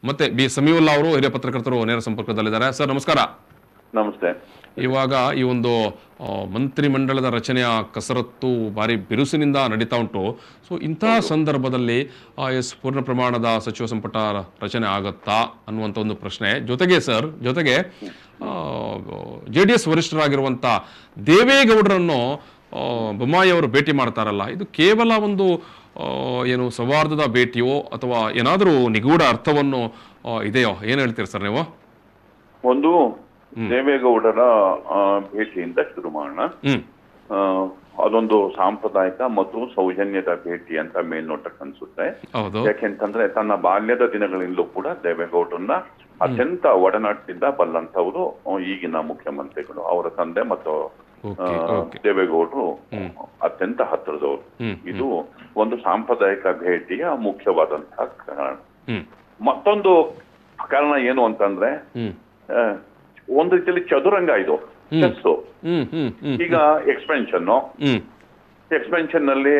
ಮತ್ತೆ ಬಿ ಸಮೀವುಲ್ಲಾ ಅವರು ಹಿರಿಯ ಪತ್ರಕರ್ತರು ನೇರ ಸಂಪರ್ಕದಲ್ಲಿದ್ದಾರೆ. ಸರ್ ನಮಸ್ಕಾರ. ನಮಸ್ತೆ. ಇವಾಗ ಈ ಒಂದು ಮಂತ್ರಿಮಂಡಲದ ರಚನೆಯ ಕಸರತ್ತು ಭಾರಿ ಬಿರುಸಿನಿಂದ ನಡೀತಾ ಉಂಟು. ಸೊ ಇಂತಹ ಸಂದರ್ಭದಲ್ಲಿ ಎಸ್ ಪೂರ್ಣ ಪ್ರಮಾಣದ ಸಚಿವ ಸಂಪುಟ ರಚನೆ ಆಗತ್ತಾ ಅನ್ನುವಂಥ ಒಂದು ಪ್ರಶ್ನೆ. ಜೊತೆಗೆ JDS ವರಿಷ್ಠರಾಗಿರುವಂಥ ದೇವೇಗೌಡರನ್ನು ಬೊಮ್ಮಾಯಿ ಅವರು ಭೇಟಿ ಮಾಡ್ತಾರಲ್ಲ, ಇದು ಕೇವಲ ಒಂದು ಏನು ಸೌಹಾರ್ದದ ಭೇಟಿಯೋ ಅಥವಾ ಏನಾದರೂ ನಿಗೂಢ ಅರ್ಥವನ್ನು ಇದೆಯೋ? ಏನು ಹೇಳ್ತೀರಿ ಸರ್ ನೀವು? ಒಂದು ದೇವೇಗೌಡರ ಭೇಟಿಯಿಂದ ಶುರು ಮಾಡೋಣ. ಅದೊಂದು ಸಾಂಪ್ರದಾಯಿಕ ಮತ್ತು ಸೌಜನ್ಯದ ಭೇಟಿ ಅಂತ ಮೇಲ್ನೋಟಕ್ಕೆ ಅನ್ಸುತ್ತೆ. ಯಾಕೆಂತಂದ್ರೆ ತನ್ನ ಬಾಲ್ಯದ ದಿನಗಳಿಂದಲೂ ಕೂಡ ದೇವೇಗೌಡರನ್ನ ಅತ್ಯಂತ ಒಡನಾಟದಿಂದ ಬಲ್ಲಂತವರು ಈಗಿನ ಮುಖ್ಯಮಂತ್ರಿಗಳು, ಅವರ ತಂದೆ ಮತ್ತು ದೇವೇಗೌಡರು ಅತ್ಯಂತ ಹತ್ತಿರದವರು. ಇದು ಒಂದು ಸಾಂಪ್ರದಾಯಿಕ ಭೇಟಿಯ ಮುಖ್ಯವಾದಂತಹ ಕಾರಣ. ಮತ್ತೊಂದು ಕಾರಣ ಏನು ಅಂತಂದ್ರೆ, ಒಂದು ರೀತಿಯಲ್ಲಿ ಚದುರಂಗ ಇದು, ಚೆಸ್ಸು. ಈಗ ಎಕ್ಸ್ಪೆನ್ಷನ್ ನಲ್ಲಿ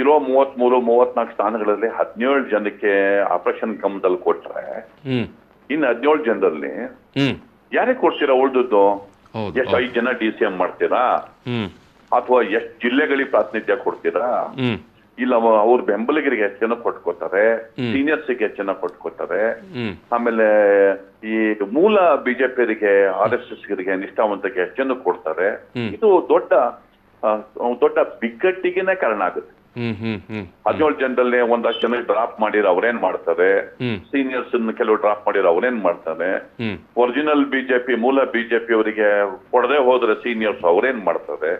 ಇರೋ 33-34 ಸ್ಥಾನಗಳಲ್ಲಿ 17 ಜನಕ್ಕೆ ಆಪರೇಷನ್ ಕಮದಲ್ಲಿ ಕೊಟ್ರೆ, ಇನ್ನು 17 ಜನರಲ್ಲಿ ಯಾರಿಗೆ ಕೊಡ್ತೀರಾ ಉಳ್ದದ್ದು? ಎಷ್ಟು 5 ಜನ DCM ಮಾಡ್ತೀರಾ, ಅಥವಾ ಎಷ್ಟು ಜಿಲ್ಲೆಗಳಿಗೆ ಪ್ರಾತಿನಿಧ್ಯ ಕೊಡ್ತೀರಾ? ಇಲ್ಲ ಅವ್ರ ಬೆಂಬಲಿಗರಿಗೆ ಹೆಚ್ಚನ ಕೊಟ್ಕೋತಾರೆ, ಸೀನಿಯರ್ಸ್ಗೆ ಹೆಚ್ಚನ ಕೊಟ್ಕೋತಾರೆ. ಆಮೇಲೆ ಈ ಮೂಲ ಬಿಜೆಪಿಯರಿಗೆ RSSಗೆ ನಿಷ್ಠಾವಂತಕ್ಕೆ ಹೆಚ್ಚನ್ನು ಕೊಡ್ತಾರೆ. ಇದು ದೊಡ್ಡ ಬಿಕ್ಕಟ್ಟಿಗೆನೆ ಕಾರಣ ಆಗುತ್ತೆ. 17 ಜನರಲ್ಲಿ ಒಂದಷ್ಟು ಜನ ಡ್ರಾಪ್ ಮಾಡಿರೋ ಅವ್ರೇನ್ ಮಾಡ್ತಾರೆ, ಸೀನಿಯರ್ಸ್ ಕೆಲವು ಡ್ರಾಪ್ ಮಾಡಿರೋ ಅವ್ರೇನ್ ಮಾಡ್ತಾರೆ, ಒರಿಜಿನಲ್ ಬಿಜೆಪಿ ಮೂಲ ಬಿಜೆಪಿ ಅವರಿಗೆ ಕೊಡದೆ ಹೋದ್ರೆ ಸೀನಿಯರ್ಸ್ ಅವ್ರೇನ್ ಮಾಡ್ತಾರೆ?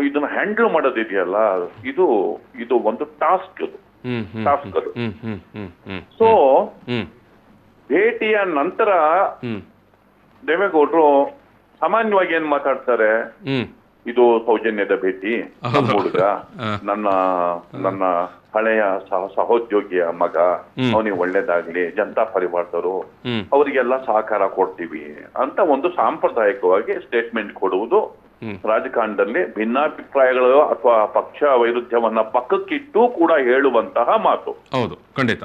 ಇದನ್ನ ಹ್ಯಾಂಡಲ್ ಮಾಡೋದಿದೆಯಲ್ಲ, ಇದು ಒಂದು ಟಾಸ್ಕ್ ಅದು. ಸೊ ಭೇಟಿಯ ನಂತರ ದೇವೇಗೌಡರು ಸಾಮಾನ್ಯವಾಗಿ ಏನ್ ಮಾತಾಡ್ತಾರೆ, ಇದು ಸೌಜನ್ಯದ ಭೇಟಿ, ಹುಡುಗ ನನ್ನ ಹಳೆಯ ಸಹೋದ್ಯೋಗಿಯ ಮಗ, ಅವನಿಗೆ ಒಳ್ಳೇದಾಗ್ಲಿ, ಜನತಾ ಪರಿವಾರದವರು ಅವರಿಗೆಲ್ಲ ಸಹಕಾರ ಕೊಡ್ತೀವಿ ಅಂತ ಒಂದು ಸಾಂಪ್ರದಾಯಿಕವಾಗಿ ಸ್ಟೇಟ್ಮೆಂಟ್ ಕೊಡುವುದು ರಾಜಕಾರಣದಲ್ಲಿ ಭಿನ್ನಾಭಿಪ್ರಾಯಗಳು ಅಥವಾ ಪಕ್ಷ ವೈರುಧ್ಯವನ್ನ ಪಕ್ಕಕ್ಕಿಟ್ಟು ಕೂಡ ಹೇಳುವಂತಹ ಮಾತು. ಹೌದು, ಖಂಡಿತ.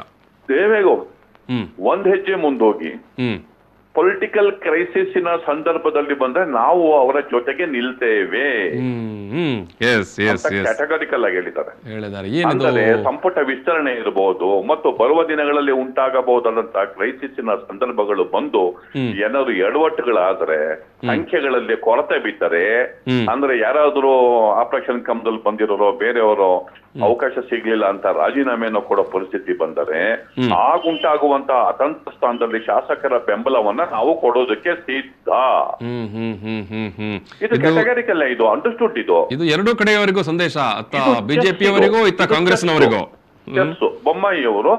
ದೇವೇಗೌಡ ಒಂದ್ ಹೆಜ್ಜೆ ಮುಂದೋಗಿ ಪೊಲಿಟಿಕಲ್ ಕ್ರೈಸಿಸ್ನ ಸಂದರ್ಭದಲ್ಲಿ ಬಂದ್ರೆ ನಾವು ಅವರ ಜೊತೆಗೆ ನಿಲ್ತೇವೆ ಕ್ಯಾಟಗರಿಕಲ್ ಆಗಿ ಹೇಳಿದ್ದಾರೆ. ಅಂದರೆ ಸಂಪುಟ ವಿಸ್ತರಣೆ ಇರಬಹುದು ಮತ್ತು ಬರುವ ದಿನಗಳಲ್ಲಿ ಉಂಟಾಗಬಹುದಾದಂತಹ ಕ್ರೈಸಿಸ್ನ ಸಂದರ್ಭಗಳು ಬಂದು ಏನಾದ್ರು ಎಡವಟ್ಟುಗಳಾದ್ರೆ, ಸಂಖ್ಯೆಗಳಲ್ಲಿ ಕೊರತೆ ಬಿದ್ದರೆ, ಅಂದ್ರೆ ಯಾರಾದ್ರೂ ಆಪರೇಷನ್ ಕಮದಲ್ಲಿ ಬಂದಿರೋರು ಬೇರೆಯವರು ಅವಕಾಶ ಸಿಗ್ಲಿಲ್ಲ ಅಂತ ರಾಜೀನಾಮೆಯನ್ನು ಕೊಡೋ ಪರಿಸ್ಥಿತಿ ಬಂದರೆ, ಆಗುಂಟಾಗುವಂತಹ ಅತಂತ್ರ ಸ್ಥಾನದಲ್ಲಿ ಶಾಸಕರ ಬೆಂಬಲವನ್ನ ನಾವು ಕೊಡೋದಕ್ಕೆ ಸಿದ್ಧ. ಇದು ಕ್ಯಾಟಗರಿಕಲ್, ಇದು ಅಂಡರ್ಸ್ಟುಡ್. ಇದು ಎರಡೂ ಕಡೆಯವರಿಗೂ ಸಂದೇಶ, ಬಿಜೆಪಿಯವರಿಗೂ ಇತ್ತ ಕಾಂಗ್ರೆಸ್ನವರಿಗೂ. ಬೊಮ್ಮಾಯಿಯವರು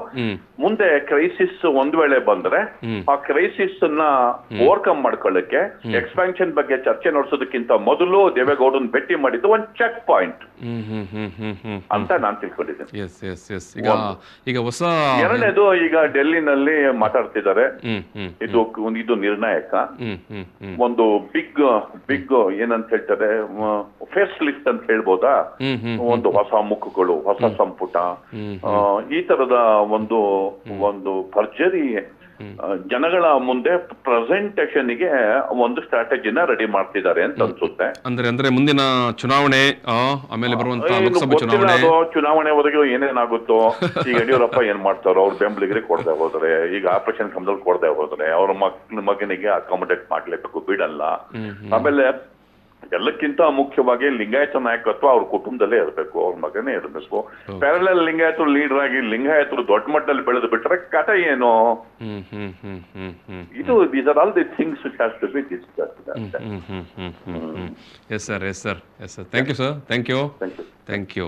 ಮುಂದೆ ಕ್ರೈಸಿಸ್ ಒಂದ್ ವೇಳೆ ಬಂದ್ರೆ ಆ ಕ್ರೈಸಿಸ್ ನ ಓವರ್ಕಮ್ ಮಾಡ್ಕೊಳ್ಳಕ್ಕೆ ಎಕ್ಸ್ಪ್ಯಾನ್ಷನ್ ಬಗ್ಗೆ ಚರ್ಚೆ ನಡೆಸೋದಕ್ಕಿಂತ ಮೊದಲು ದೇವೇಗೌಡನ್ ಭೇಟಿ ಮಾಡಿದ್ದು ಒಂದು ಚೆಕ್ ಪಾಯಿಂಟ್ ಅಂತ ನಾನ್ ತಿಳ್ಕೊಂಡಿದ್ದೇನೆ. ಎರಡನೇದು, ಈಗ ಡೆಲ್ಲಿನಲ್ಲಿ ಮಾತಾಡ್ತಿದ್ದಾರೆ, ಇದು ನಿರ್ಣಾಯಕ. ಒಂದು ಬಿಗ್ ಏನಂತ ಹೇಳ್ತಾರೆ, ಫೇಸ್ ಲಿಸ್ಟ್ ಅಂತ ಹೇಳ್ಬೋದಾ, ಒಂದು ಹೊಸ ಮುಖಗಳು, ಹೊಸ ಸಂಪುಟ, ಈ ತರದ ಒಂದು ಭರ್ಜರಿ ಜನಗಳ ಮುಂದೆ ಪ್ರೆಸೆಂಟೇಷನ್ ಗೆ ಒಂದು ಸ್ಟ್ರಾಟಜಿನ ರೆಡಿ ಮಾಡ್ತಿದ್ದಾರೆ ಅಂತ ಅನ್ಸುತ್ತೆ. ಅಂದ್ರೆ ಮುಂದಿನ ಚುನಾವಣೆ, ಆಮೇಲೆ ಬರುವಂತ ಲೋಕಸಭಾ ಚುನಾವಣೆವರೆಗೂ ಏನೇನಾಗುತ್ತೋ, ಈಗ ಯಡಿಯೂರಪ್ಪ ಏನ್ ಮಾಡ್ತಾರೋ, ಅವ್ರ ಬೆಂಬಲಿಗರಿಗೆ ಕೊಡದೆ ಹೋದ್ರೆ, ಈಗ ಆಪರೇಷನ್ ಕಮದಲ್ಲಿ ಕೊಡದೆ ಹೋದ್ರೆ ಅವ್ರ ಮಗನಿಗೆ ಅಕಾಮಡೇಟ್ ಮಾಡ್ಲೇಬೇಕು, ಬಿಡಲ್ಲ. ಆಮೇಲೆ ಎಲ್ಲಕ್ಕಿಂತ ಮುಖ್ಯವಾಗಿ ಲಿಂಗಾಯತ ನಾಯಕತ್ವ ಅವ್ರ ಕುಟುಂಬದಲ್ಲೇ ಇರಬೇಕು, ಅವ್ರ ಮಗನೇ ಇರಬೇಕು. ಪ್ಯಾರಲಲ್ ಲಿಂಗಾಯತರು ಲೀಡರ್ ಆಗಿ ಲಿಂಗಾಯತರು ದೊಡ್ಡ ಮಟ್ಟದಲ್ಲಿ ಬೆಳೆದು ಬಿಟ್ರೆ ಕಥೆ ಏನು? These are all the things which has to be discussed. Yes sir. Thank you sir. Thank you.